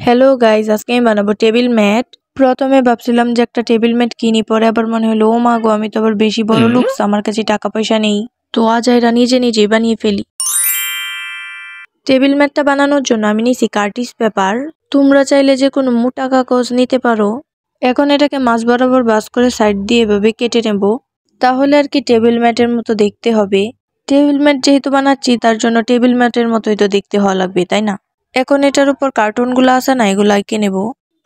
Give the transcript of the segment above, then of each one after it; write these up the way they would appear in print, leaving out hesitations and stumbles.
Hello guys, আজকে আমি বানাবো টেবিল ম্যাট। প্রথমে ভাবছিলাম যে একটা টেবিল ম্যাট কিনি, পরে আবার মনে হলো ও মা গো, আমি তো আবার বেশি বড় লুকস, আমার কাছে টাকা পয়সা নেই। তো আজ এরা নিজেই বানিয়ে ফেলি। টেবিল ম্যাটটা বানানোর জন্য আমি নিয়েছি কার্টিস পেপার। তোমরা চাইলে যে কোনো মোটা কাগজ নিতে পারো। এখন এটাকে মাছ বরাবর ভাঁজ করে সাইড দিয়ে এভাবে কেটে নেব, তাহলে আর কি টেবিল ম্যাটের মতো দেখতে হবে। টেবিল ম্যাট যেহেতু বানাচ্ছি, তার জন্য টেবিল ম্যাটের মতোই তো দেখতে হওয়া লাগবে, তাই না? এখন এটার উপর কার্টুনগুলো আছে না, এগুলো এঁকে নেব।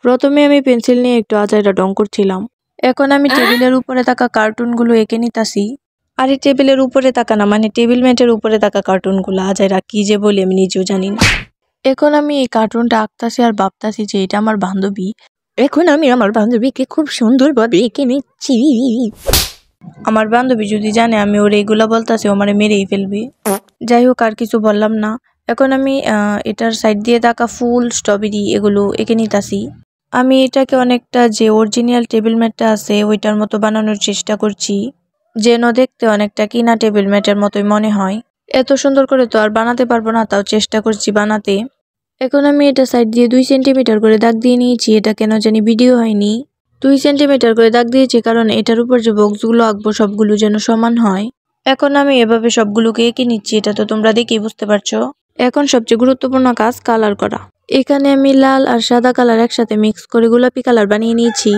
প্রথমে আমি পেন্সিল নিয়ে একটু আজাইরা রং করছিলাম। এখন আমি টেবিলের উপরে থাকা কার্টুনগুলো এঁকে নিতাছি। আর এই টেবিলের উপরে থাকা না, মানে টেবিল ম্যাটের উপরে থাকা কার্টুনগুলো আজাইরা কি যে বলি আমি নিজেও জানি না। এখন আমি এই কার্টুনটা আঁকতাছি আর ভাবতাছি যে এটা আমার বান্ধবী। এখন আমি আমার বান্ধবীকে খুব সুন্দরভাবে এঁকে নিচ্ছি। আমার বান্ধবী যদি জানে আমি ওর এইগুলা বলতাছি, ও আমারে মেরেই ফেলবে। যাই হোক, আর কিছু বললাম না। এখন আমি এটার সাইড দিয়ে থাকা ফুল, স্ট্রবেরি এগুলো এঁকে নিতাছি। আমি এটাকে অনেকটা যে অরিজিনাল টেবিল ম্যাটটা আছে ওইটার মতো বানানোর চেষ্টা করছি, যেন দেখতে অনেকটা কিনা টেবিল ম্যাটের মতোই মনে হয়। এত সুন্দর করে তো আর বানাতে পারবো না, তাও চেষ্টা করছি বানাতে। এখন আমি এটা সাইড দিয়ে 2 সেন্টিমিটার করে দাগ দিয়ে নিয়েছি। এটা কেন জানি ভিডিও হয়নি। 2 সেন্টিমিটার করে দাগ দিয়েছি কারণ এটার উপর যে বক্সগুলো আঁকবো সবগুলো যেন সমান হয়। এখন আমি এভাবে সবগুলোকে এঁকে নিচ্ছি, এটা তো তোমরা দেখেই বুঝতে পারছো। এখন সবচেয়ে গুরুত্বপূর্ণ কাজ কালার করা। এখানে আমি লাল আর সাদা কালার একসাথে মিক্স করে গোলাপি কালার বানিয়ে নিয়েছি।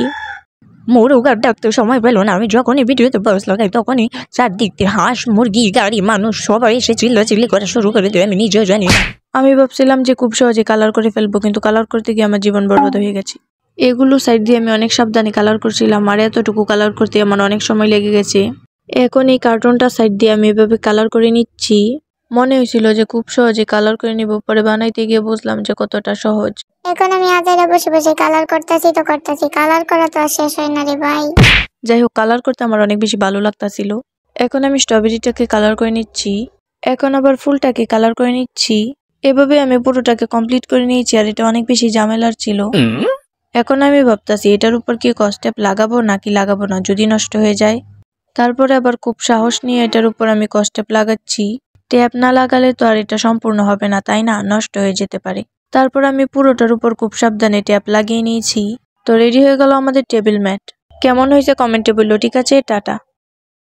মোরগ ডাকতে সময় পেল না, আমি যখনই ভিডিওতে বয়স লাগাই তখনই চারদিক দিয়ে হাঁস, মুরগি, গাড়ি, মানুষ সবাই এসে চিল্লাচিল্লি করা শুরু করে দেয়, আমি নিজেও জানি না। আমি ভাবছিলাম যে খুব সহজে কালার করে ফেলবো, কিন্তু কালার করতে গিয়ে আমার জীবন বরবাদ হয়ে গেছে। এগুলো সাইড দিয়ে আমি অনেক সাবধানে কালার করছিলাম, আর এতটুকু কালার করতে আমার অনেক সময় লেগে গেছে। এখন এই কার্টুনটা সাইড দিয়ে আমি এভাবে কালার করে নিচ্ছি। মনে হয়েছিল যে খুব সহজে কালার করে নিব, পরে বানাইতে গিয়ে বুঝলাম যে কতটা সহজ। এখন আমি আজাইরা বসে বসে কালার করতেছি, কালার করা তো আর শেষ হয় না রে ভাই। যাই হোক, কালার করতে আমার অনেক বেশি ভালো লাগতাছিল। এখন আমি স্ট্রবেরিটাকে কালার করে নিচ্ছি। এখন আবার ফুলটাকে কালার করে নিচ্ছি। এভাবে আমি পুরোটাকে কমপ্লিট করে নিয়েছি, আর এটা অনেক বেশি ঝামেলার ছিল। এখন আমি ভাবতাছি এটার উপর কি কস্টেপ লাগাবো নাকি লাগাবো না, যদি নষ্ট হয়ে যায়। তারপরে আবার খুব সাহস নিয়ে এটার উপর আমি কস্টেপ লাগাচ্ছি। ট্যাপ না লাগালে তো আর এটা সম্পূর্ণ হবে না, তাই না? নষ্ট হয়ে যেতে পারে। তারপর আমি পুরোটার উপর খুব সাবধানে ট্যাপ লাগিয়ে নিয়েছি। তো রেডি হয়ে গেল আমাদের টেবিল ম্যাট। কেমন হয়েছে কমেন্টে বললো। ঠিক আছে, টাটা।